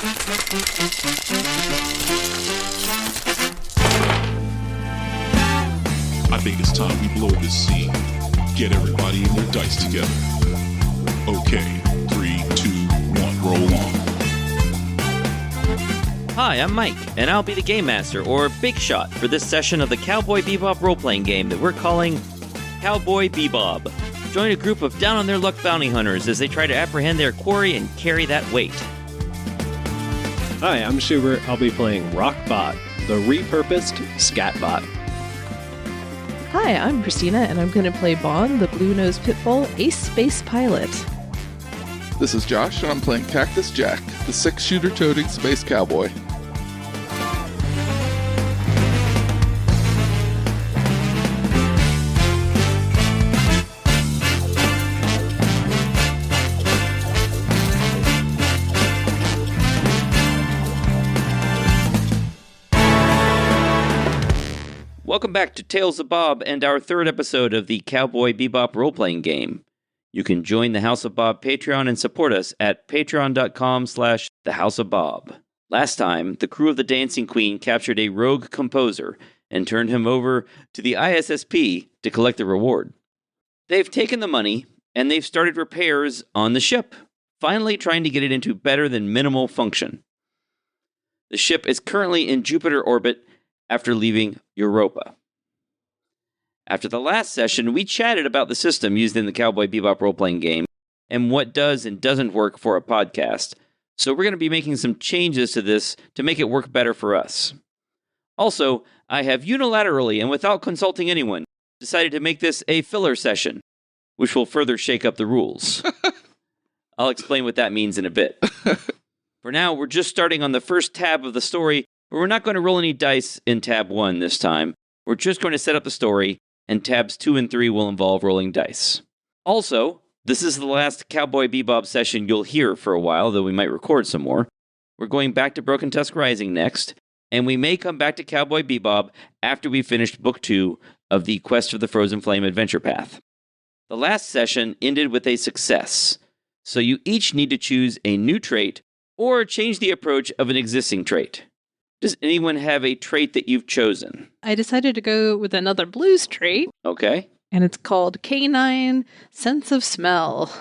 I think it's time we blow this scene. Get everybody in their dice together. Okay, 3, 2, 1, roll on. Hi, I'm Mike, and I'll be the Game Master, or Big Shot, for this session of the Cowboy Bebop role-playing game that we're calling Cowboy Bebob. Join a group of down-on-their-luck bounty hunters as they try to apprehend their quarry and carry that weight. Hi, I'm Schubert. I'll be playing Rockbot, the repurposed Scatbot. Hi, I'm Christina, and I'm going to play Bond, the Blue-Nosed Pitbull Ace Space Pilot. This is Josh, and I'm playing Cactus Jack, the 6-shooter toting space cowboy. Welcome back to Tales of Bob and our third episode of the Cowboy Bebop role-playing game. You can join the House of Bob Patreon and support us at patreon.com/thehouseofbob. Last time, the crew of the Dancing Queen captured a rogue composer and turned him over to the ISSP to collect the reward. They've taken the money, and they've started repairs on the ship, finally trying to get it into better than minimal function. The ship is currently in Jupiter orbit after leaving Europa. After the last session, we chatted about the system used in the Cowboy Bebop role-playing game and what does and doesn't work for a podcast, so we're going to be making some changes to this to make it work better for us. Also, I have unilaterally and without consulting anyone decided to make this a filler session, which will further shake up the rules. I'll explain what that means in a bit. For now, we're just starting on the first tab of the story, but we're not going to roll any dice in tab 1 this time. We're just going to set up the story, and tabs 2 and 3 will involve rolling dice. Also, this is the last Cowboy Bebop session you'll hear for a while, though we might record some more. We're going back to Broken Tusk Rising next, and we may come back to Cowboy Bebop after we've finished Book 2 of the Quest of the Frozen Flame Adventure Path. The last session ended with a success, so you each need to choose a new trait or change the approach of an existing trait. Does anyone have a trait that you've chosen? I decided to go with another blues trait. Okay. And it's called Canine Sense of Smell,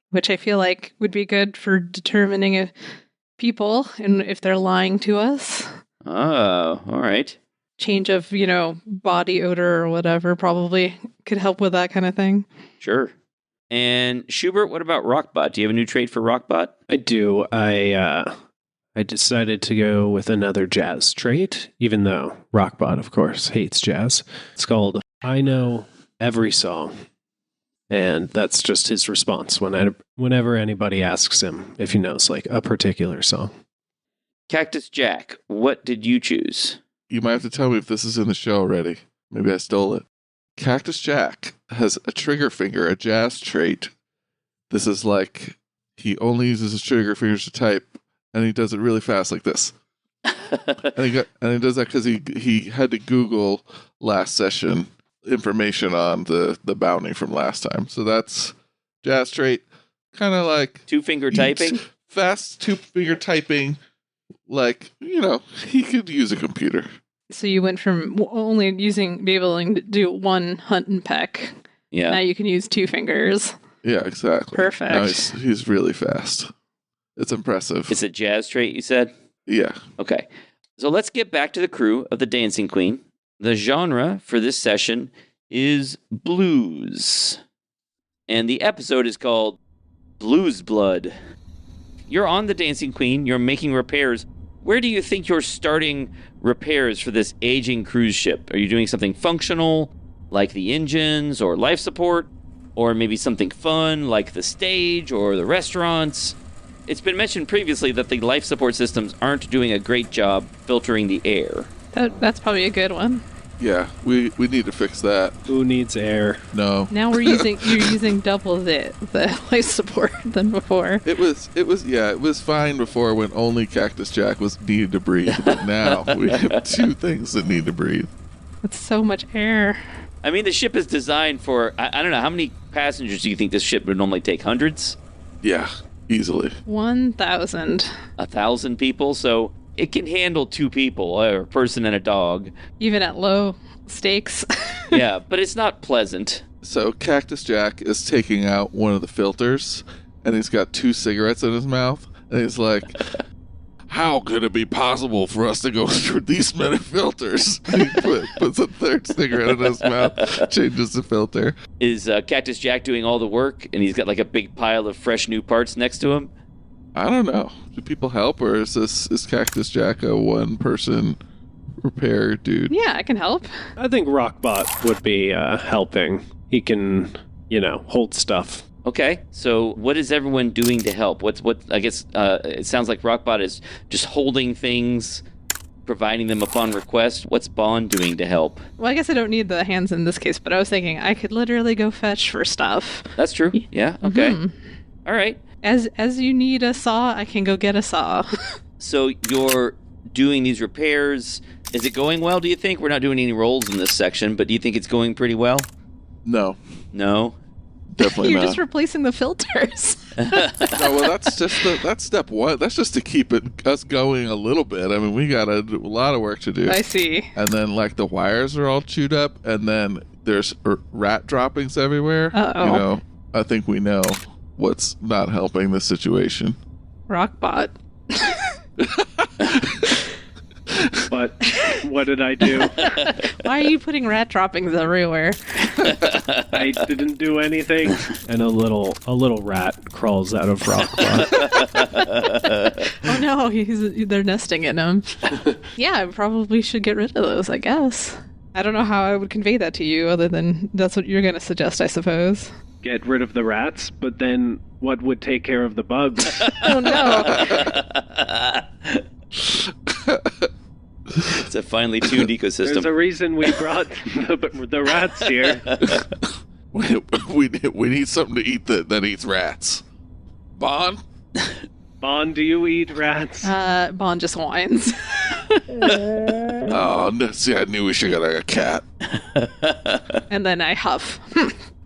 which I feel like would be good for determining if people and if they're lying to us. Oh, all right. Change of, body odor or whatever probably could help with that kind of thing. Sure. And Schubert, what about Rockbot? Do you have a new trait for Rockbot? I do. I decided to go with another jazz trait, even though Rockbot, of course, hates jazz. It's called I Know Every Song. And that's just his response whenever anybody asks him if he knows, a particular song. Cactus Jack, what did you choose? You might have to tell me if this is in the show already. Maybe I stole it. Cactus Jack has a trigger finger, a jazz trait. This is he only uses his trigger fingers to type, and he does it really fast like this. and he does that because he had to Google last session information on the bounty from last time. So that's jazz trait. Kind of like... Two-finger typing? Fast two-finger typing. He could use a computer. So you went from only being able to do one hunt and peck. Yeah. Now you can use 2 fingers. Yeah, exactly. Perfect. Now he's really fast. It's impressive. It's a jazz trait, you said? Yeah. Okay. So let's get back to the crew of the Dancing Queen. The genre for this session is blues. And the episode is called Blues Blood. You're on the Dancing Queen. You're making repairs. Where do you think you're starting repairs for this aging cruise ship? Are you doing something functional, like the engines or life support? Or maybe something fun, like the stage or the restaurants? It's been mentioned previously that the life support systems aren't doing a great job filtering the air. That's probably a good one. Yeah, we need to fix that. Who needs air? No. Now you're using double the life support than before. It was fine before when only Cactus Jack needed to breathe, but now we have 2 things that need to breathe. That's so much air. I mean, the ship is designed for, I don't know, how many passengers do you think this ship would normally take? Hundreds? Yeah. easily. 1,000. 1,000 people, so it can handle 2 people, or a person and a dog. Even at low stakes. Yeah, but it's not pleasant. So Cactus Jack is taking out one of the filters, and he's got 2 cigarettes in his mouth, and he's like, how could it be possible for us to go through these many filters? And he puts a 3rd cigarette in his mouth, changes the filter. Is Cactus Jack doing all the work, and he's got like a big pile of fresh new parts next to him? I don't know. Do people help, or is Cactus Jack a one-person repair dude? Yeah, I can help. I think Rockbot would be helping. He can, hold stuff. Okay, so what is everyone doing to help? What? I guess it sounds like Rockbot is just holding things, providing them upon request. What's Bond doing to help? Well, I guess I don't need the hands in this case, but I was thinking I could literally go fetch for stuff. That's true. Yeah, okay. Mhm. All right. As you need a saw, I can go get a saw. So you're doing these repairs. Is it going well, do you think? We're not doing any rolls in this section, but do you think it's going pretty well? No, No? definitely You're not. just replacing the filters. No, well, that's step 1. That's just to keep us going a little bit. I mean, we got a lot of work to do. I see. And then, like, the wires are all chewed up, and then there's rat droppings everywhere. Uh-oh. I think we know what's not helping the situation. Rockbot. But what did I do? Why are you putting rat droppings everywhere? I didn't do anything. And a little rat crawls out of Rockbot. Oh no, they're nesting in him. Yeah, I probably should get rid of those, I guess. I don't know how I would convey that to you other than that's what you're going to suggest, I suppose. Get rid of the rats, but then what would take care of the bugs? Oh no. It's a finely tuned ecosystem. There's a reason we brought the rats here. we need something to eat that eats rats. Bond? Bond, do you eat rats? Bond just whines. Oh, no, see, I knew we should get a cat. And then I huff.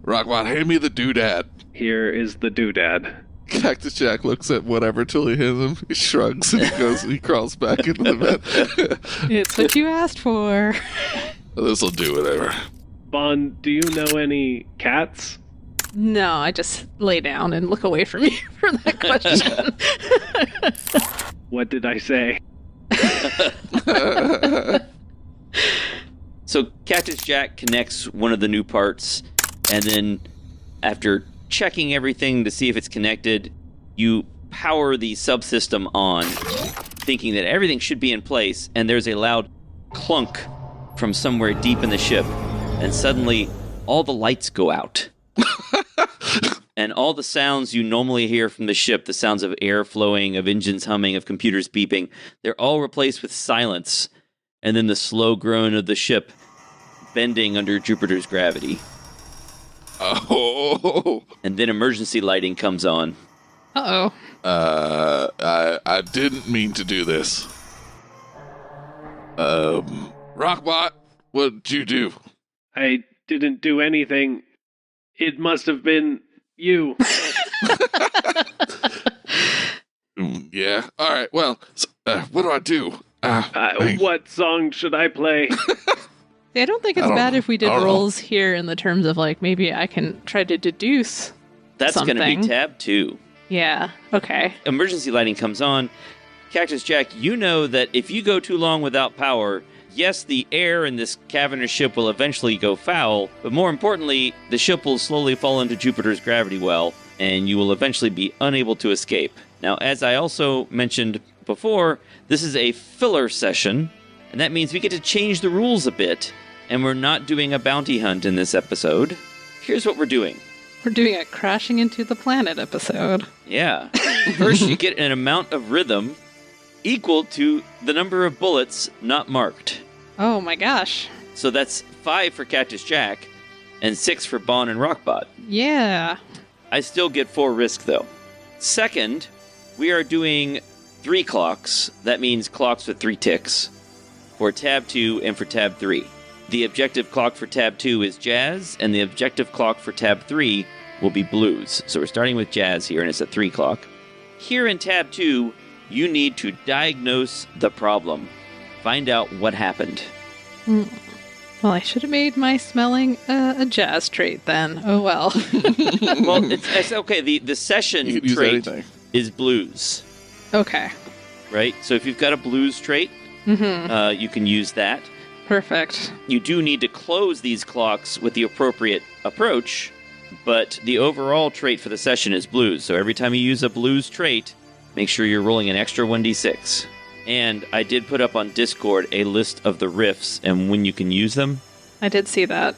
Rockbot, hand me the doodad. Here is the doodad. Cactus Jack looks at whatever till he hits him. He shrugs and he crawls back into the bed. It's what you asked for. This'll do whatever. Bond, do you know any cats? No, I just lay down and look away from you for that question. What did I say? So Cactus Jack connects one of the new parts, and then after checking everything to see if it's connected, you power the subsystem on, thinking that everything should be in place, and there's a loud clunk from somewhere deep in the ship, and suddenly all the lights go out. And all the sounds you normally hear from the ship, the sounds of air flowing, of engines humming, of computers beeping, they're all replaced with silence, and then the slow groan of the ship bending under Jupiter's gravity. Oh. And then emergency lighting comes on. Uh-oh. I didn't mean to do this. Rockbot, what'd you do? I didn't do anything. It must have been you. Yeah. All right. Well, what do I do? What song should I play? I don't think it's bad if we did rolls here in the terms of, like, maybe I can try to deduce That's going to be something. tab 2. Yeah, okay. Emergency lighting comes on. Cactus Jack, you know that if you go too long without power, yes, the air in this cavernous ship will eventually go foul, but more importantly, the ship will slowly fall into Jupiter's gravity well, and you will eventually be unable to escape. Now, as I also mentioned before, this is a filler session, and that means we get to change the rules a bit, and we're not doing a bounty hunt in this episode. Here's what we're doing. We're doing a crashing into the planet episode. Yeah. First, you get an amount of rhythm equal to the number of bullets not marked. Oh my gosh. So that's 5 for Cactus Jack and 6 for Bon and Rockbot. Yeah. I still get 4 risk, though. Second, we are doing 3 clocks. That means clocks with 3 ticks for tab 2 and for tab 3. The objective clock for tab 2 is jazz, and the objective clock for tab 3 will be blues. So we're starting with jazz here, and it's at 3 o'clock. Here in tab 2, you need to diagnose the problem. Find out what happened. Well, I should have made my smelling a jazz trait then. Oh well. Well, it's okay. The session You could use trait anything. is blues, Okay. right? So if you've got a blues trait, you can use that. Perfect. You do need to close these clocks with the appropriate approach, but the overall trait for the session is blues. So every time you use a blues trait, make sure you're rolling an extra 1d6. And I did put up on Discord a list of the riffs and when you can use them. I did see that.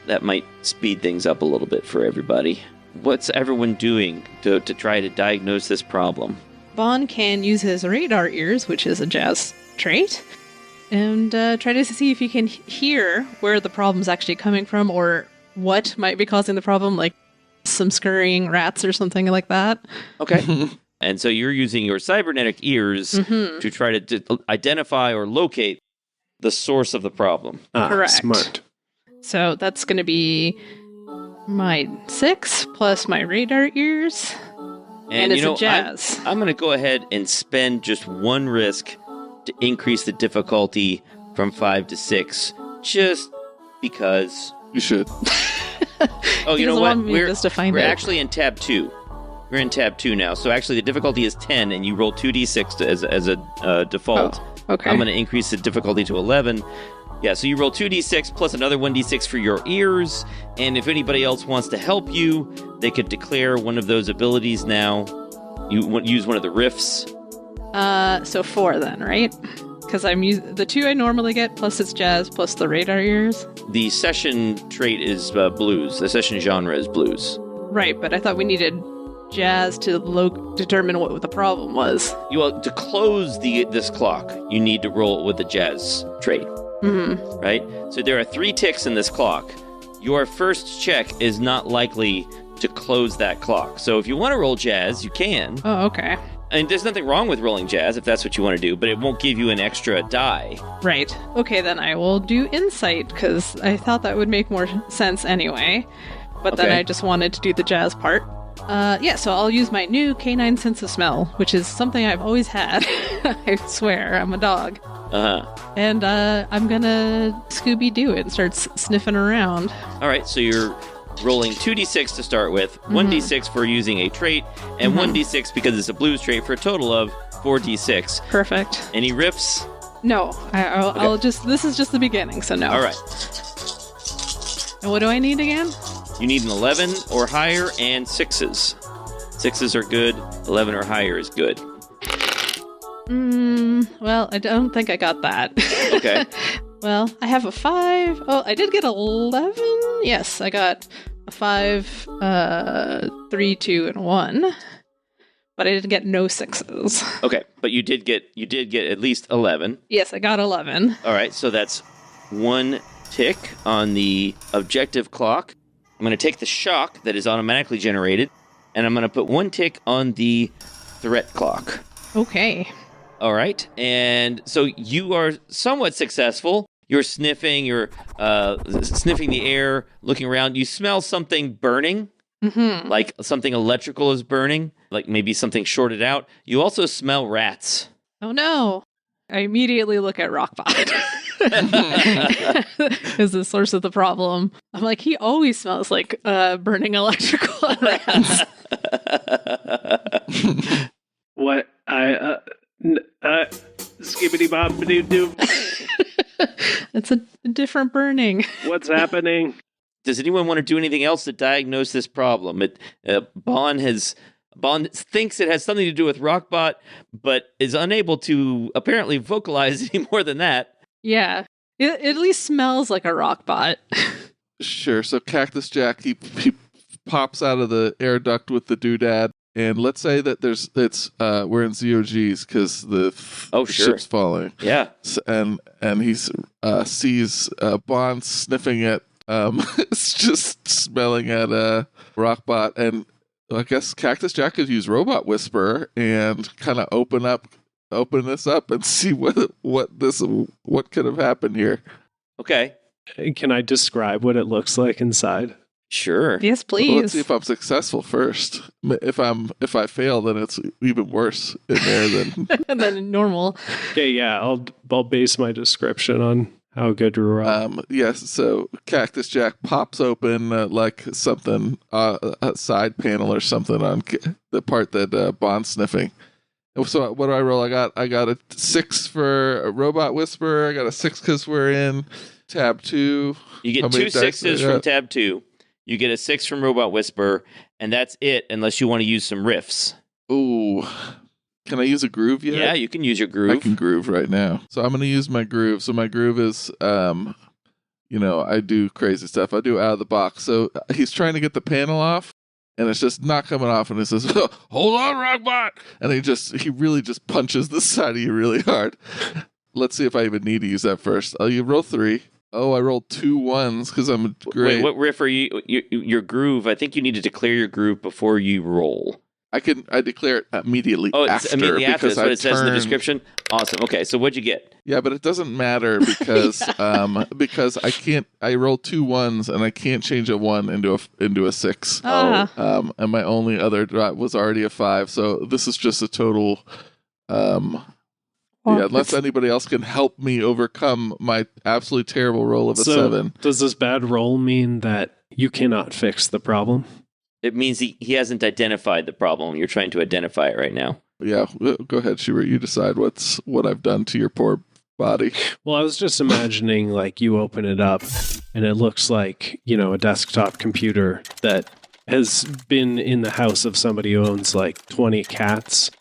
That might speed things up a little bit for everybody. What's everyone doing to try to diagnose this problem? Bon can use his radar ears, which is a jazz trait, and try to see if he can hear where the problem's actually coming from or what might be causing the problem, like some scurrying rats or something like that. Okay. And so you're using your cybernetic ears to try to identify or locate the source of the problem. Correct. Smart. So that's going to be my 6 plus my radar ears. And it's a jazz. I'm going to go ahead and spend just one risk to increase the difficulty from 5 to 6, just because. You should. Oh, you know what? We're it. actually in tab 2. We're in tab 2 now. So actually the difficulty is 10, and you roll 2d6 as a default. Oh, okay. I'm going to increase the difficulty to 11. Yeah, so you roll 2d6 plus another 1d6 for your ears, and if anybody else wants to help you, they could declare one of those abilities now. You use one of the riffs. So 4 then, right? Because I'm using the 2 I normally get, plus it's jazz, plus the radar ears. The session trait is blues. The session genre is blues. Right, but I thought we needed jazz to determine what the problem was. To close this clock, you need to roll with the jazz trait. Mm-hmm. Right? So there are 3 ticks in this clock. Your first check is not likely to close that clock. So if you want to roll jazz, you can. Oh, okay. And there's nothing wrong with rolling jazz if that's what you want to do, but it won't give you an extra die. Right. Okay, then I will do insight, because I thought that would make more sense anyway. But then Okay. I just wanted to do the jazz part. So I'll use my new canine sense of smell, which is something I've always had. I swear, I'm a dog. Uh-huh. And I'm gonna Scooby-Doo it and start sniffing around. All right, so you're rolling 2d6 to start with, 1d6 for using a trait, and 1d6 because it's a blues trait for a total of 4d6. Perfect. Any riffs? No, I'll just, this is just the beginning, so no. All right. And what do I need again? You need an 11 or higher and 6s. 6s are good, 11 or higher is good. Well, I don't think I got that. Okay. Well, I have a 5. Oh, I did get 11. Yes, I got a 5, 3, 2, and 1. But I didn't get no 6s. Okay, but you did get at least 11. Yes, I got 11. All right, so that's 1 tick on the objective clock. I'm going to take the shock that is automatically generated, and I'm going to put 1 tick on the threat clock. Okay. All right, and so you are somewhat successful. You're sniffing, sniffing the air, looking around. You smell something burning, like something electrical is burning, like maybe something shorted out. You also smell rats. Oh no. I immediately look at Rockbot. Is the source of the problem. I'm like, he always smells like burning electrical rats. What? Skibbity bob doo doo. It's a different burning. What's happening? Does anyone want to do anything else to diagnose this problem? Bond thinks it has something to do with Rockbot, but is unable to apparently vocalize any more than that. Yeah. It at least smells like a Rockbot. Sure. So Cactus Jack, he pops out of the air duct with the doodad, and let's say that we're in ZOGs because the ship's falling. Yeah. And he sees Bond sniffing at it's just smelling at Rockbot, and I guess Cactus Jack could use Robot Whisperer and kind of open this up and see what could have happened here. Okay. Can I describe what it looks like inside? Sure. Yes, Well, let's see please. if I'm successful first. If I fail, then it's even worse in there than. And then normal. Okay, yeah, I'll base my description on how good you are. Yes. So Cactus Jack pops open like something, a side panel or something on the part that Bond's sniffing. So what do I roll? I got a 6 for a Robot Whisperer. I got a 6 because we're in tab 2. You get How many 2 dice do I 6s from got? tab 2. You get a 6 from Robot Whisperer, and that's it unless you want to use some riffs. Ooh. Can I use a groove yet? Yeah, you can use your I groove. can groove right now. So I'm going to use my groove. So my groove is, I do crazy stuff. I do out of the box. So he's trying to get the panel off, and it's just not coming off. And it says, hold on, Rockbot. And he really just punches the side of you really hard. Let's see if I even need to use that first. You roll 3. Oh, I rolled 2 1s because I'm great. Wait, what riff are you? Your groove. I think you need to declare your groove before you roll. I declare it immediately Oh, it's after. immediately after. because That's what I it says in the turn- description. Awesome. Okay, so what'd you get? Yeah, but it doesn't matter because because I can't. I rolled 2 1s and I can't change a 1 into a 6. Ah. And my only other drop was already a 5. So this is just a total. Well, Unless it's- anybody else can help me overcome my absolutely terrible roll of a 7. Does this bad roll mean that you cannot fix the problem? It means he hasn't identified the problem. You're trying to identify it right now. Yeah, go ahead, Schubert. You decide what I've done to your poor body. Well, I was just imagining like you open it up and it looks like, a desktop computer that has been in the house of somebody who owns like 20 cats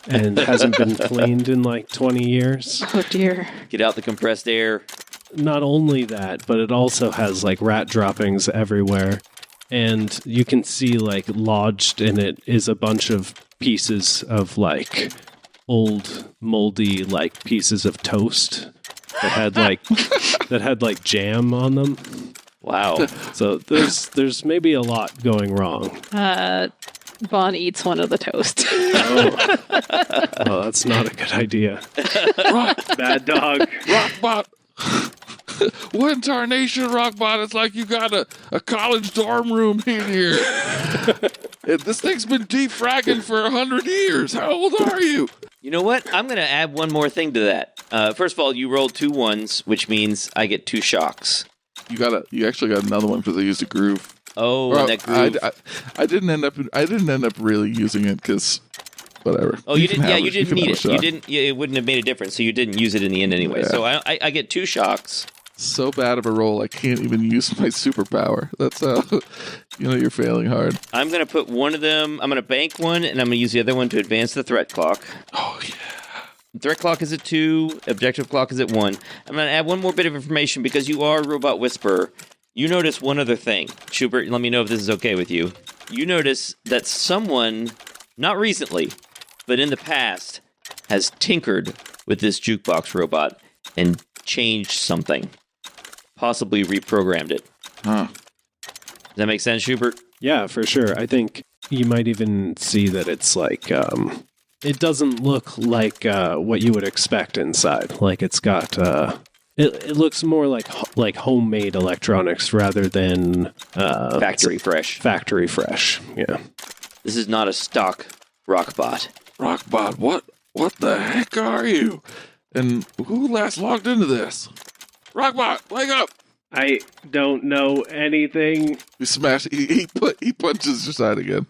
and hasn't been cleaned in like 20 years. Oh, dear. Get out the compressed air. Not only that, but it also has like rat droppings everywhere. And you can see like lodged in it is a bunch of pieces of like old moldy like pieces of toast that had like jam on them. Wow. So there's maybe a lot going wrong. Bond eats one of the toast. Oh, that's not a good idea. Bad dog. Rockbot! What in tarnation, Rockbot? It's like you got a college dorm room in here. This thing's been defragging for 100 years. How old are you? You know what? I'm going to add one more thing to that. First of all, you rolled 2 1s, which means I get 2 shocks. You actually got another one because I used a groove. Oh, Or, and that groove. I didn't end up really using it because whatever. Oh, you didn't. can Yeah, have you it. didn't can need have a it. You shot. didn't. Yeah, it wouldn't have made a difference. So you didn't use it in the end anyway. Yeah. So I get 2 shocks. So bad of a roll, I can't even use my superpower. That's how you're failing hard. I'm going to put one of them. I'm going to bank one, and I'm going to use the other one to advance the threat clock. Oh yeah. Threat clock is at 2. Objective clock is at 1. I'm going to add one more bit of information because you are Robot Whisperer. You notice one other thing. Schubert, let me know if this is okay with you. You notice that someone, not recently, but in the past, has tinkered with this jukebox robot and changed something. Possibly reprogrammed it. Huh. Does that make sense, Schubert? Yeah, for sure. I think you might even see that it's like it doesn't look like what you would expect inside. Like it's got it looks more like homemade electronics rather than Factory fresh. Factory fresh. Yeah. This is not a stock Rockbot. Rockbot, what the heck are you? And who last logged into this? Rockbot, wake up! I don't know anything. He smashed. He punches your side again.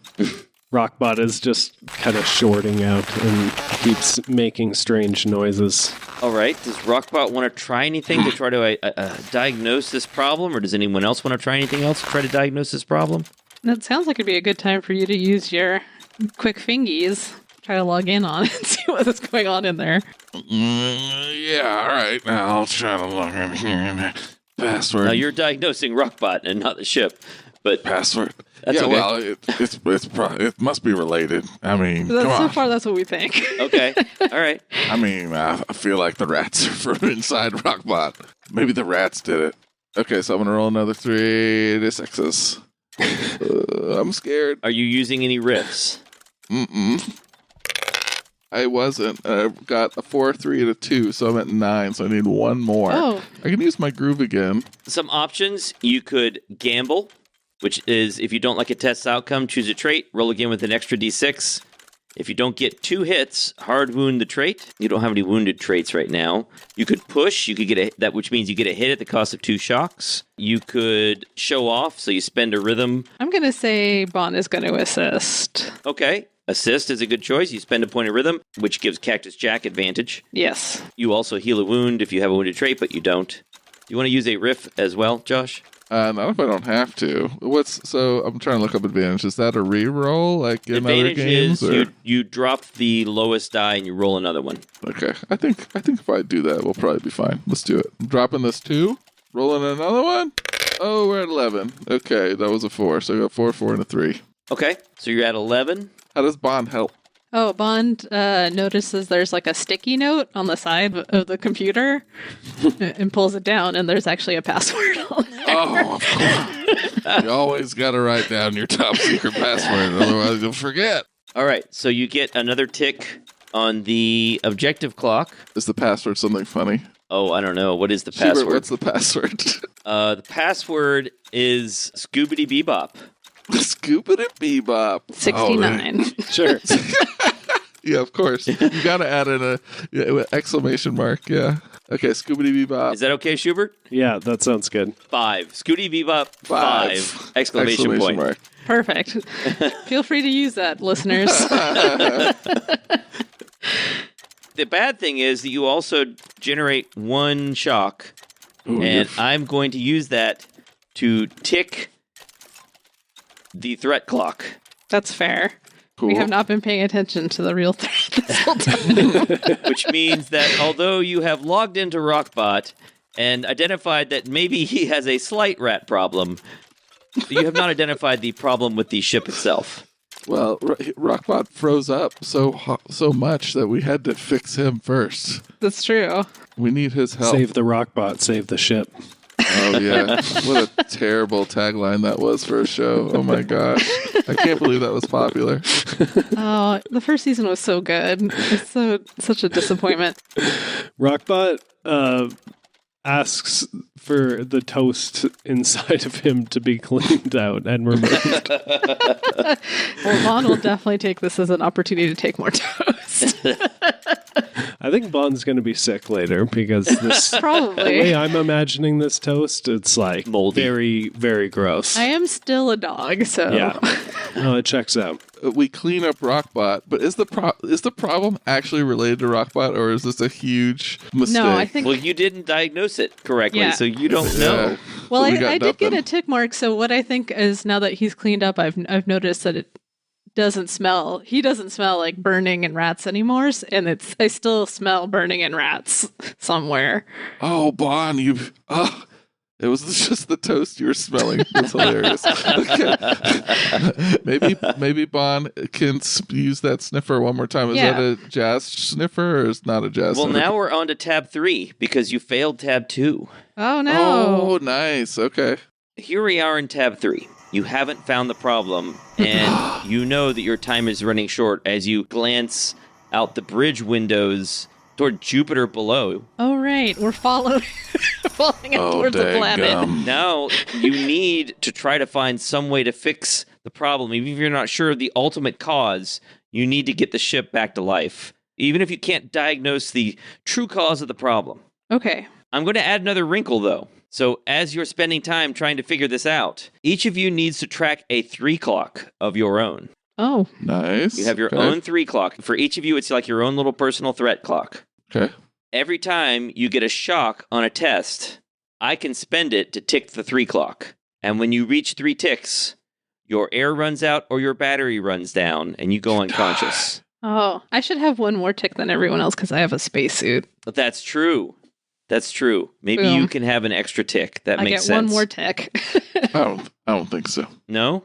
Rockbot is just kind of shorting out and keeps making strange noises. All right. Does Rockbot want to try anything to try to diagnose this problem, or does anyone else want to try anything else to try to diagnose this problem? That sounds like it'd be a good time for you to use your quick fingies. Try to log in on it and see what's going on in there. Yeah, all right. Now I'll try to log in here. Password. Now you're diagnosing Rockbot and not the ship, but Password. That's yeah, okay. well, it must be related. I mean, So come on. far, that's what we think. okay. All right. I mean, I feel like the rats are from inside Rockbot. Maybe the rats did it. Okay, so I'm gonna roll another 3 d6s. I'm scared. Are you using any riffs? I wasn't. I got a 4, 3, and a 2, so I'm at 9. So I need one more. Oh. I can use my groove again. Some options: you could gamble which is if you don't like a test's outcome, choose a trait, roll again with an extra d6. If you don't get 2 hits, hard wound the trait. You don't have any wounded traits right now. You could push, you could get that, which means you get a hit at the cost of 2 shocks. You could show off, so you spend a rhythm. I'm going to say Bon is going to assist. Okay. Assist is a good choice. You spend a point of rhythm, which gives Cactus Jack advantage. Yes. You also heal a wound if you have a wounded trait, but you don't. Do you want to use a riff as well, Josh? Not if I don't have to. So I'm trying to look up advantage. Is that a re-roll like in other Advantage games? is you drop the lowest die and you roll another one. Okay. I think if I do that, we'll probably be fine. Let's do it. I'm dropping this 2. Rolling another one. Oh, we're at 11. Okay, that was a 4. So we got 4, 4, and a 3. Okay, so you're at 11. How does Bond help? Oh, Bond notices there's like a sticky note on the side of the computer and pulls it down, and there's actually a password on there. Oh, of course. You always got to write down your top secret password, otherwise you'll forget. All right, so you get another tick on the objective clock. Is the password something funny? Oh, I don't know. What is the Schubert, password? what's the password? The password is Scoobity Bebop. Scooping it, Bebop. 69. Sure. Yeah, of course. You got to add in a exclamation mark. Yeah. Okay, Scoobity Bebop. Is that okay, Schubert? Yeah, that sounds good. 5. Scooty Bebop, 5. Exclamation point. mark. Perfect. Feel free to use that, listeners. The bad thing is that you also generate 1 shock, and I'm going to use that to tick the threat clock. That's fair. Cool. We have not been paying attention to the real threat this whole time. Which means that although you have logged into Rockbot and identified that maybe he has a slight rat problem, you have not identified the problem with the ship itself. Well, Rockbot froze up so much that we had to fix him first. That's true. We need his help. Save the rockbot, save the ship. Oh, yeah. What a terrible tagline that was for a show. Oh, my gosh. I can't believe that was popular. Oh, the first season was so good. It's such a disappointment. Rockbot asks for the toast inside of him to be cleaned out and removed. Well, Vaughn will definitely take this as an opportunity to take more toast. I think Bond's going to be sick later because this. The Probably. way I'm imagining this toast, it's like Moldy. very, very gross. I am still a dog, so. Yeah. No, it checks out. We clean up Rockbot, but is the problem actually related to Rockbot, or is this a huge mistake? No, I think. Well, you didn't diagnose it correctly, Yeah. so you don't know. Yeah. Well, We got I did get nothing. a tick mark. So what I think is now that he's cleaned up, I've noticed that it doesn't smell. He doesn't smell like burning and rats anymore, and I still smell burning and rats somewhere. Oh, Bon, it was just the toast you were smelling. That's hilarious. Okay. maybe Bon can use that sniffer one more time. Is Yeah. that a jazz sniffer or is it not a jazz Well, sniffer? now we're on to tab 3 because you failed tab 2. Oh no! Oh, nice. Okay. Here we are in tab 3. You haven't found the problem, and you know that your time is running short as you glance out the bridge windows toward Jupiter below. Oh right, we're falling out towards the planet. dadgum. Now, you need to try to find some way to fix the problem. Even if you're not sure of the ultimate cause, you need to get the ship back to life. Even if you can't diagnose the true cause of the problem. Okay. I'm going to add another wrinkle, though. So as you're spending time trying to figure this out, each of you needs to track a 3 clock of your own. Oh, Nice. You have your Okay. own 3 clock. For each of you, it's like your own little personal threat clock. Okay. Every time you get a shock on a test, I can spend it to tick the 3 clock. And when you reach 3 ticks, your air runs out or your battery runs down and you go unconscious. oh, I should have one more tick than everyone else because I have a spacesuit. But that's true. That's true. Maybe Boom. you can have an extra tick. That I makes get sense. one more tick. I don't think so. No?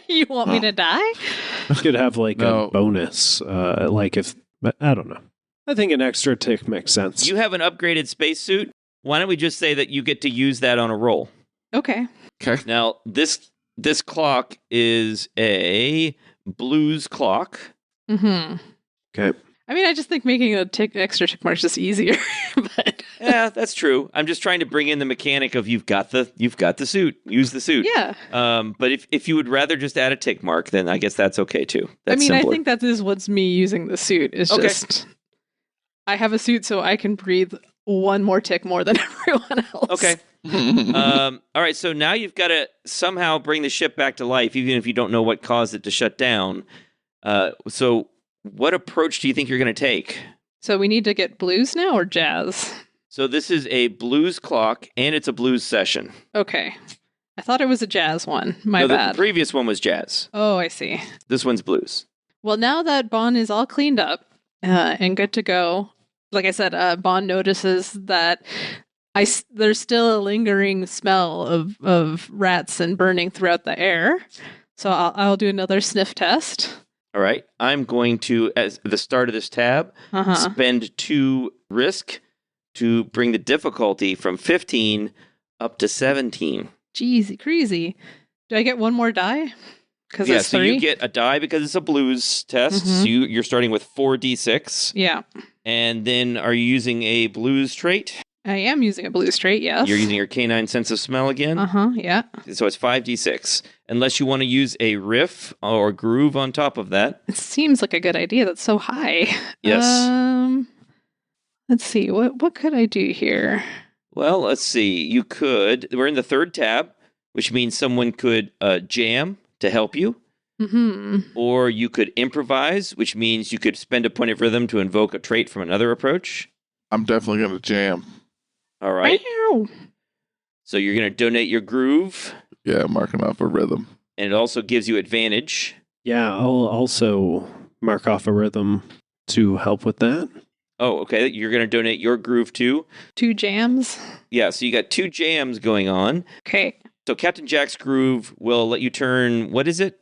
You want me to die? You could have like No. a bonus, but I don't know. I think an extra tick makes sense. You have an upgraded spacesuit. Why don't we just say that you get to use that on a roll? Okay. Okay. Now, this clock is a blues clock. Mm-hmm. Okay. I mean, I just think making a extra tick mark is just easier. But Yeah, that's true. I'm just trying to bring in the mechanic of you've got the suit. Use the suit. yeah. But if you would rather just add a tick mark, then I guess that's okay too. That's I mean, simpler. I think that is what's me using the suit. Is Okay. just I have a suit so I can breathe one more tick more than everyone else. Okay. All right. So now you've got to somehow bring the ship back to life, even if you don't know what caused it to shut down. So what approach do you think you're going to take? So we need to get blues now or jazz? So this is a blues clock, and it's a blues session. Okay. I thought it was a jazz one. My No, bad. The previous one was jazz. Oh, I see. This one's blues. Well, now that Bond is all cleaned up and good to go, like I said, Bond notices that there's still a lingering smell of rats and burning throughout the air. So I'll do another sniff test. All right. I'm going to, at the start of this tab, spend 2 risk to bring the difficulty from 15 up to 17. Jeez, crazy. Do I get one more die? Because Yeah, it's so 3? you get a die because it's a blues test. So you're starting with 4d6. Yeah. And then are you using a blues trait? I am using a blues trait, yes. You're using your canine sense of smell again? Yeah. So it's 5d6. Unless you want to use a riff or groove on top of that. It seems like a good idea. That's so high. Yes. Let's see. What could I do here? Well, let's see. You could. We're in the 3rd tab, which means someone could jam to help you. Or you could improvise, which means you could spend a point of rhythm to invoke a trait from another approach. I'm definitely going to jam. All right. Meow. So you're going to donate your groove, Yeah, marking off a rhythm. and it also gives you advantage. Yeah, I'll also mark off a rhythm to help with that. Oh, okay. You're going to donate your groove too. 2 jams. Yeah, so you got 2 jams going on. Okay. So Captain Jack's groove will let you turn, what is it?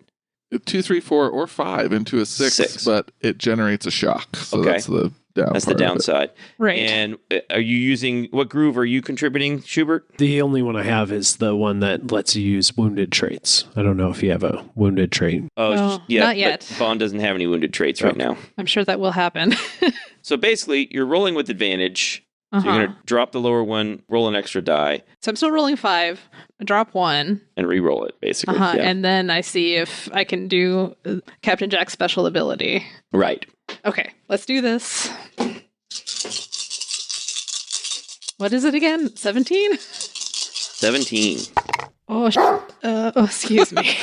2, 3, 4, or 5 into a 6, but it generates a shock. So Okay. that's the down. That's the part of it. downside. Right. And are you using, what groove are you contributing, Schubert? The only one I have is the one that lets you use wounded traits. I don't know if you have a wounded trait. Oh, yeah, not but yet. Bond doesn't have any wounded traits right now. I'm sure that will happen. So basically, you're rolling with advantage. So you're going to drop the lower one, roll an extra die, So I'm still rolling 5, drop 1, and re-roll it, basically. Yeah. and then I see if I can do Captain Jack's special ability. Right. Okay, let's do this. What is it again? 17? 17. Oh, excuse me.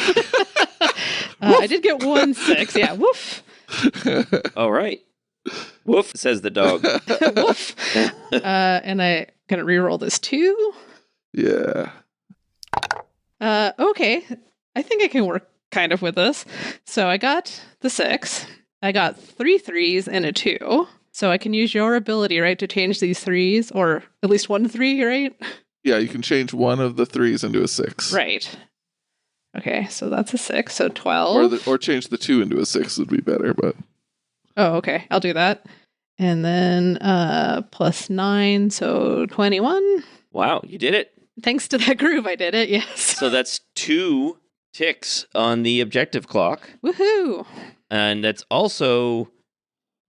I did get 1 6. Yeah, woof. All right. Woof, says the dog. Woof. And I'm going to reroll this 2. Yeah. Okay. I think I can work kind of with this. So I got the 6. I got 3 3s and a 2. So I can use your ability, right, to change these 3s, or at least 1 3, right? Yeah, you can change one of the 3s into a 6. Right. Okay, so that's a 6, so 12. Or change the 2 into a 6 would be better, but Oh, okay. I'll do that. And then plus 9, so 21. Wow, you did it. Thanks to that groove, I did it, yes. So that's 2 ticks on the objective clock. Woohoo! And that's also,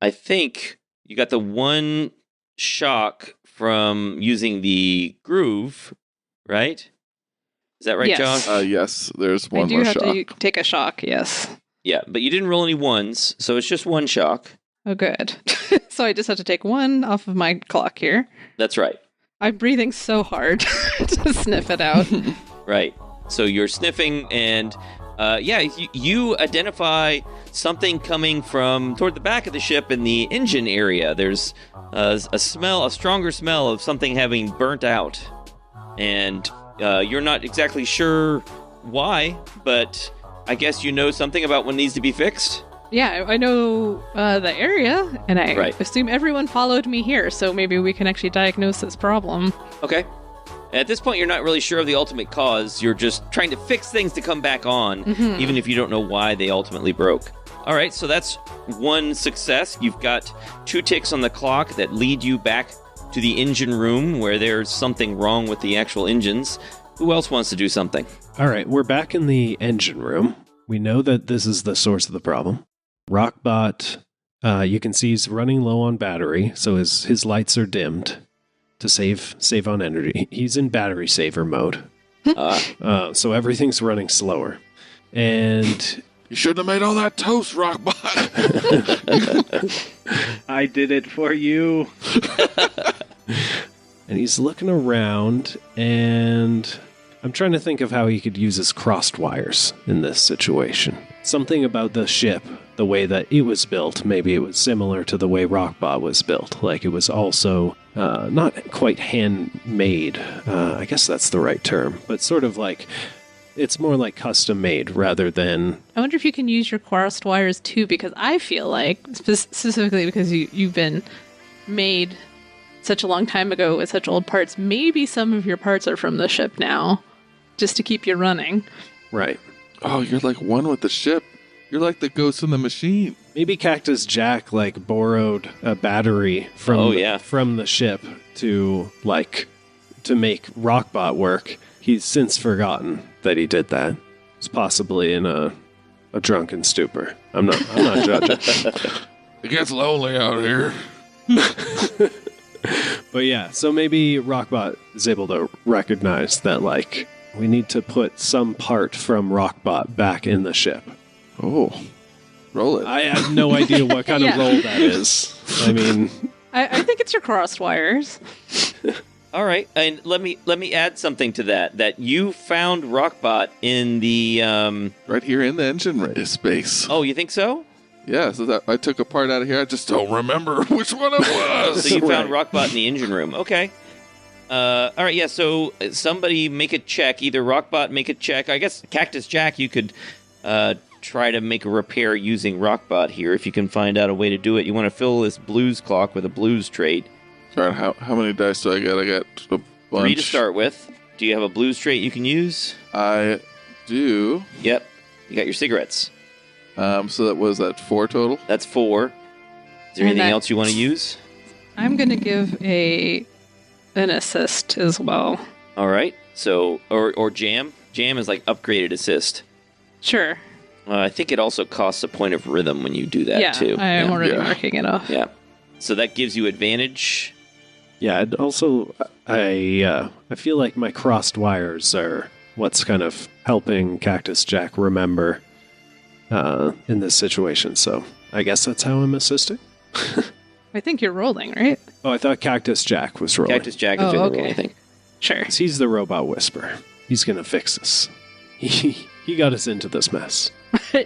I think, you got the 1 shock from using the groove, right? Is that right, Yes. John? yes, there's I one do more have shock. to take a shock, yes. Yeah, but you didn't roll any 1s, so it's just 1 shock. Oh, good. So I just have to take 1 off of my clock here. That's right. I'm breathing so hard to sniff it out. Right. So you're sniffing, and you identify something coming from toward the back of the ship in the engine area. There's a stronger smell of something having burnt out. And you're not exactly sure why, but I guess you know something about what needs to be fixed? Yeah, I know the area, and I Right. assume everyone followed me here, so maybe we can actually diagnose this problem. Okay. At this point, you're not really sure of the ultimate cause. You're just trying to fix things to come back on, even if you don't know why they ultimately broke. All right, so that's 1 success. You've got 2 ticks on the clock that lead you back to the engine room where there's something wrong with the actual engines. Who else wants to do something? All right, we're back in the engine room. We know that this is the source of the problem. Rockbot You can see he's running low on battery, so his lights are dimmed to save on energy. He's in battery saver mode. So everything's running slower. And You shouldn't have made all that toast, Rockbot. I did it for you. And he's looking around, and I'm trying to think of how he could use his crossed wires in this situation. Something about the ship, the way that it was built, maybe it was similar to the way Rockbot was built. Like it was also not quite handmade. I guess that's the right term, but sort of like it's more like custom made rather than. I wonder if you can use your crossed wires too, because I feel like, specifically because you've been made such a long time ago with such old parts, maybe some of your parts are from the ship now, just to keep you running. Right. Oh, you're like one with the ship. You're like the ghost in the machine. Maybe Cactus Jack like borrowed a battery from from the ship to make Rockbot work. He's since forgotten that he did that. It's possibly in a drunken stupor. I'm not judging. It gets lonely out here. But yeah, so maybe Rockbot is able to recognize that like we need to put some part from Rockbot back in the ship. Oh, roll it. I have no idea what kind of roll that is. I mean, I think it's your crossed wires. All right, and let me add something to that. That you found Rockbot in the right here in the engine space. Oh, you think so? Yeah, so that I took a part out of here. I just don't remember which one it was. So you found Rockbot in the engine room. Okay. All right, yeah, so somebody make a check. Either Rockbot make a check. I guess Cactus Jack, you could try to make a repair using Rockbot here if you can find out a way to do it. You want to fill this blues clock with a blues trait. All right, how many dice do I get? I got a bunch. 3 to start with. Do you have a blues trait you can use? I do. Yep. You got your cigarettes. So that was at 4 total? That's 4. Is there anything else you want to use? I'm going to give an assist as well. All right. So, or jam. Jam is like upgraded assist. Sure. I think it also costs a point of rhythm when you do that too. I am already marking it off. Yeah. So that gives you advantage. Yeah. And also, I feel like my crossed wires are what's kind of helping Cactus Jack remember in this situation. So I guess that's how I'm assisting. I think you're rolling, right? Oh, I thought Cactus Jack was rolling. Cactus Jack is doing the roll, I think. Sure. He's the robot whisperer. He's going to fix this. He got us into this mess.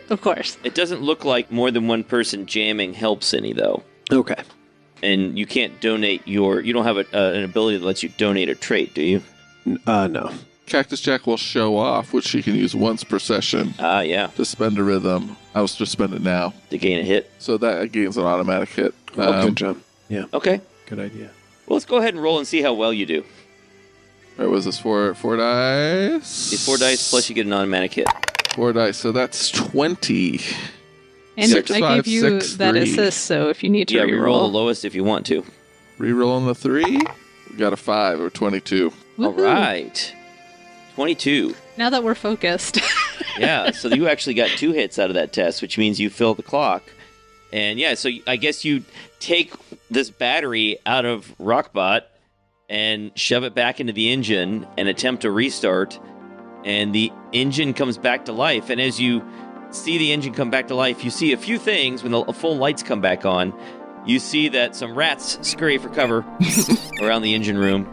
Of course. It doesn't look like more than one person jamming helps any, though. Okay. And you can't donate you don't have an ability that lets you donate a trait, do you? No. Cactus Jack will show off, which she can use once per session. Yeah. To spend a rhythm. I was just spend it now. To gain a hit. So that gains an automatic hit. Good job. Yeah. Okay. Good idea. Well, let's go ahead and roll and see how well you do. All right, was this 4 dice? These 4 dice plus you get an automatic hit. 4 dice, so that's 20. And 6, I 5, gave you 6, that 3. assist, so if you need to reroll the lowest if you want to. Reroll on the 3. We got a 5 or 22. All right. 22. Now that we're focused. Yeah, so you actually got 2 hits out of that test, which means you fill the clock. And yeah, so I guess you take this battery out of Rockbot and shove it back into the engine and attempt to restart, and the engine comes back to life. And as you see the engine come back to life, you see a few things when the full lights come back on. You see that some rats scurry for cover around the engine room.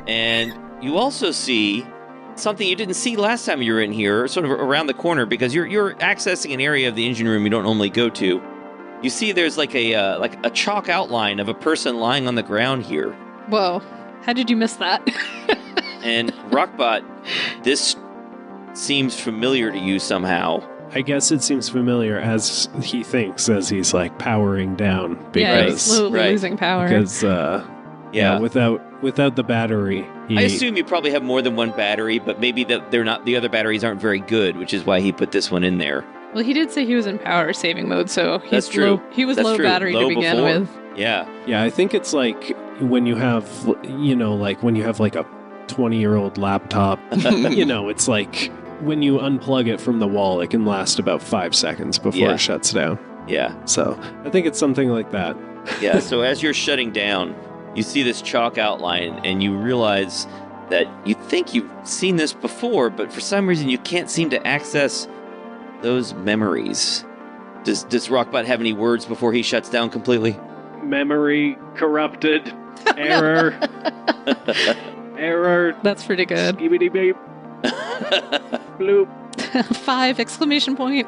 And you also see something you didn't see last time you were in here, sort of around the corner, because you're accessing an area of the engine room you don't normally go to. You see there's like a chalk outline of a person lying on the ground here. Whoa. How did you miss that? And Rockbot, this seems familiar to you somehow. I guess it seems familiar as he thinks as he's like powering down he's because slowly losing power. Because without the battery, I assume you probably have more than one battery, but maybe they're not. The other batteries aren't very good, which is why he put this one in there. Well, he did say he was in power saving mode, so That's true. He was That's low true. battery Low to begin before. with. Yeah. Yeah, I think it's like when you have, like when you have like a 20-year-old laptop, it's like when you unplug it from the wall, it can last about 5 seconds before it shuts down. Yeah. So I think it's something like that. Yeah, so as you're shutting down, you see this chalk outline, and you realize that you think you've seen this before, but for some reason you can't seem to access those memories. Does Rockbot have any words before he shuts down completely? Memory corrupted. Error. Error. That's pretty good. Skibbity beep. Bloop. 5 exclamation point.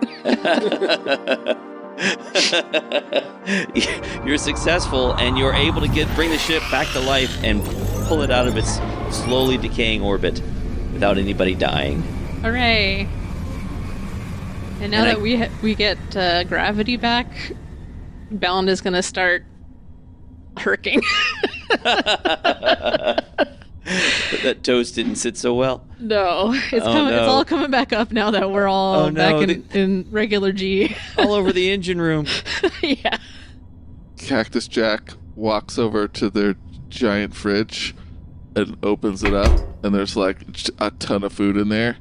You're successful, and you're able to bring the ship back to life and pull it out of its slowly decaying orbit without anybody dying. Hooray! And now that we get gravity back, Bound is going to start herking. That toast didn't sit so well. No, it's all coming back up now that we're all back in regular G. All over the engine room. Yeah. Cactus Jack walks over to their giant fridge and opens it up, and there's like a ton of food in there.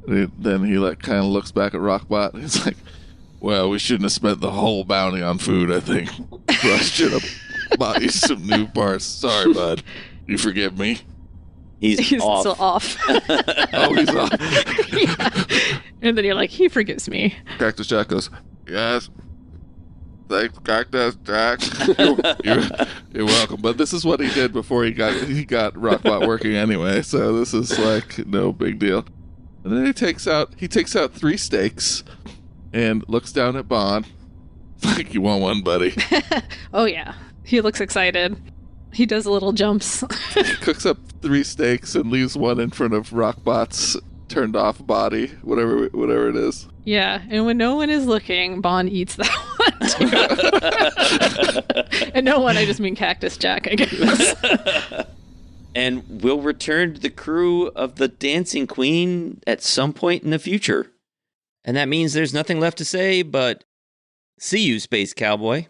And then he like kind of looks back at Rockbot, and he's like, "Well, we shouldn't have spent the whole bounty on food. I think I should have bought you some new parts. Sorry, bud. You forgive me." He's off. Still off. Oh, he's off. Yeah. And then you're like, he forgives me. Cactus Jack goes, "Yes. Thanks, Cactus Jack. You're welcome." But this is what he did before he got Rockbot working anyway, so this is like no big deal. And then he takes out 3 steaks and looks down at Bond. Like, "You want one, buddy?" Oh yeah. He looks excited. He does little jumps. He cooks up 3 steaks and leaves one in front of Rockbot's turned off body, whatever it is. Yeah, and when no one is looking, Bond eats that one too. And no one, I just mean Cactus Jack, I guess. And we'll return to the crew of the Dancing Queen at some point in the future. And that means there's nothing left to say but see you, Space Cowboy.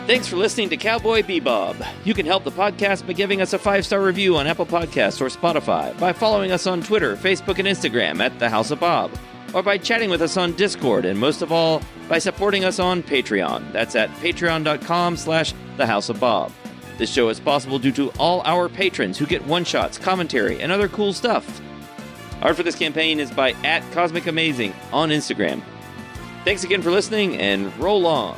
Thanks for listening to Cowboy Bebop. You can help the podcast by giving us a 5-star review on Apple Podcasts or Spotify, by following us on Twitter, Facebook, and Instagram at The House of Bob, or by chatting with us on Discord, and most of all, by supporting us on Patreon. That's at patreon.com/The House of Bob. This show is possible due to all our patrons who get one-shots, commentary, and other cool stuff. Art for this campaign is by @CosmicAmazing on Instagram. Thanks again for listening, and roll on.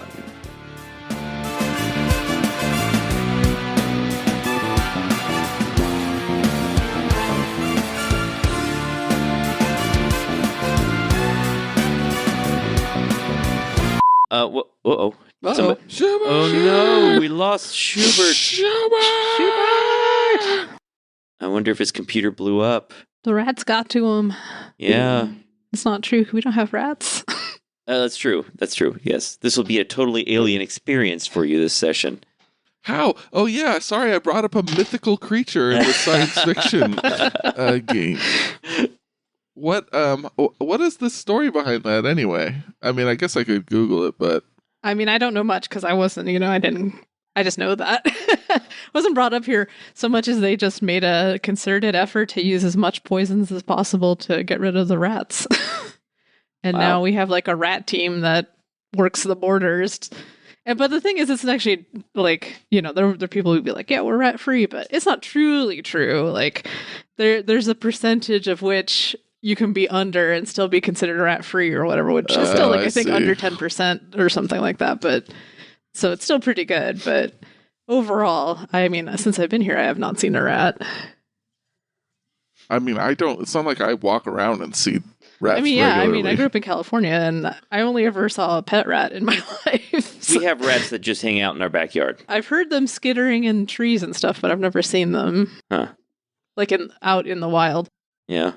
Uh-oh. Uh-oh. Schubert! Oh no, we lost Schubert. Schubert! I wonder if his computer blew up. The rats got to him. Yeah. It's not true. We don't have rats. That's true. That's true. Yes. This will be a totally alien experience for you this session. How? Oh yeah, sorry, I brought up a mythical creature in the science fiction game. What is the story behind that anyway? I mean, I guess I could Google it, but I mean, I don't know much because I wasn't, I just know that. Wasn't brought up here so much as they just made a concerted effort to use as much poisons as possible to get rid of the rats. And now we have like a rat team that works the borders. But the thing is, it's actually like, there are people who'd be like, yeah, we're rat free, but it's not truly true. Like there's a percentage of which you can be under and still be considered rat free or whatever, which is still I think under 10% or something like that. But so it's still pretty good. But overall, I mean, since I've been here, I have not seen a rat. I mean, it's not like I walk around and see rats. I grew up in California and I only ever saw a pet rat in my life. So We have rats that just hang out in our backyard. I've heard them skittering in trees and stuff, but I've never seen them. Huh. Like out in the wild. Yeah.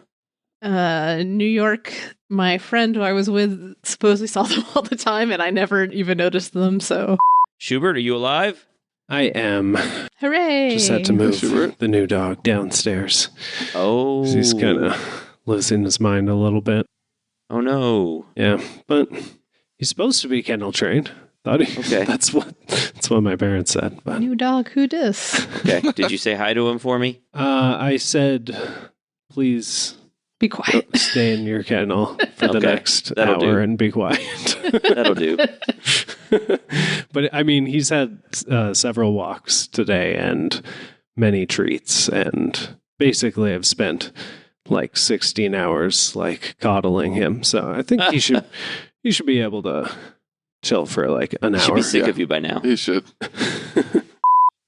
New York, my friend who I was with supposedly saw them all the time, and I never even noticed them, so. Schubert, are you alive? I am. Hooray! Just had to move Schubert? the new dog downstairs. Oh. He's kind of losing his mind a little bit. Oh, no. Yeah, but he's supposed to be kennel trained. Okay. That's what my parents said. But New dog, who dis? Okay. Did you say hi to him for me? I said, please Be quiet. Stay in your kennel for the Okay, next that'll hour do. and be quiet. That'll do. But I mean, he's had several walks today and many treats, and basically I've spent like 16 hours like coddling him. So I think he should be able to chill for like an He hour. should be sick Yeah. of you by now. He should.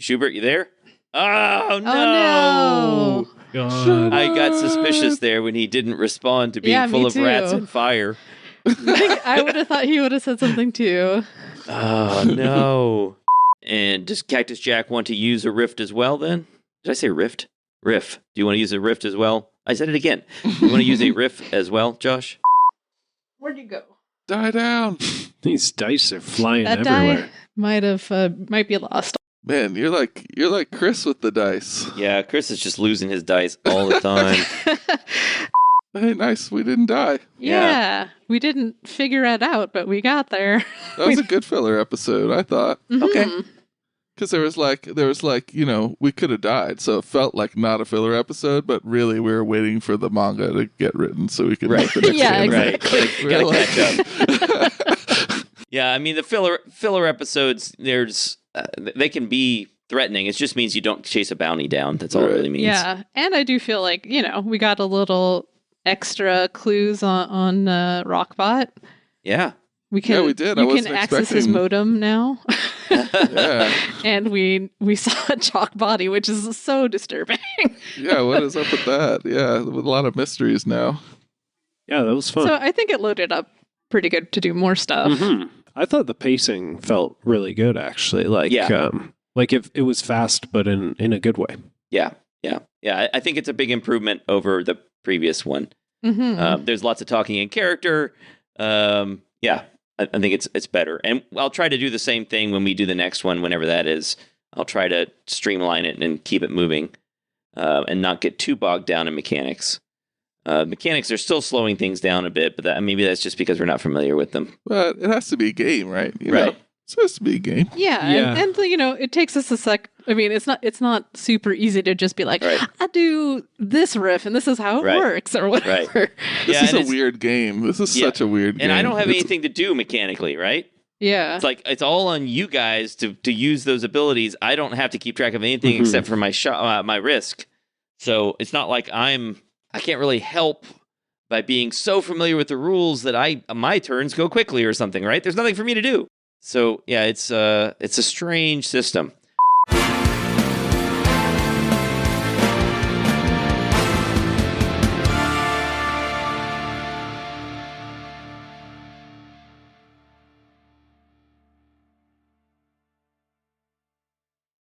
Schubert, you there? Oh, no. Oh, no. God. I got suspicious there when he didn't respond to being Yeah, full me of rats too. and fire. I think I would have thought he would have said something too. Oh, no. And does Cactus Jack want to use a rift as well, then? Did I say rift? Riff. Do you want to use a rift as well? I said it again. You want to use a riff as well, Josh? Where'd you go? Die down. These dice are flying That everywhere. die might be lost. Man, you're like Chris with the dice. Yeah, Chris is just losing his dice all the time. Hey, nice. We didn't die. Yeah, we didn't figure it out, but we got there. That was a good filler episode, I thought. Okay. Mhm. Because there was like, we could have died. So it felt like not a filler episode, but really we were waiting for the manga to get written so we could Right. make the next Yeah, anime. Right. exactly. Gotta We're catch up. Yeah, I mean, the filler episodes, they can be threatening. It just means you don't chase a bounty down. That's all it really means. Yeah, and I do feel like we got a little extra clues on Rockbot. Yeah. We can. Yeah, we did. I You can wasn't access his expecting- modem now. Yeah. And we saw a chalk body, which is so disturbing. Yeah, what is up with that? Yeah, with a lot of mysteries now. Yeah, that was fun. So I think it loaded up pretty good to do more stuff. Mhm. I thought the pacing felt really good, actually. Like, Yeah. like if it was fast, but in a good way. Yeah. I think it's a big improvement over the previous one. Mhm. There's lots of talking in character. I think it's better. And I'll try to do the same thing when we do the next one, whenever that is. I'll try to streamline it and keep it moving and not get too bogged down in mechanics. Mechanics are still slowing things down a bit, but maybe that's just because we're not familiar with them. But it has to be a game, right? You Right. know? It's supposed to be a game. Yeah, Yeah. And it takes us a sec. I mean, it's not super easy to just be like, Right. I do this riff and this is how it Right. works or whatever. This Yeah, is and a it's- weird game. This is Yeah. such a weird game. And I don't have It's- anything to do mechanically, right? Yeah. It's like it's all on you guys to use those abilities. I don't have to keep track of anything Mhm. except for my shot, my risk. So it's not like I can't really help by being so familiar with the rules that my turns go quickly or something, right? There's nothing for me to do. So yeah, it's a strange system.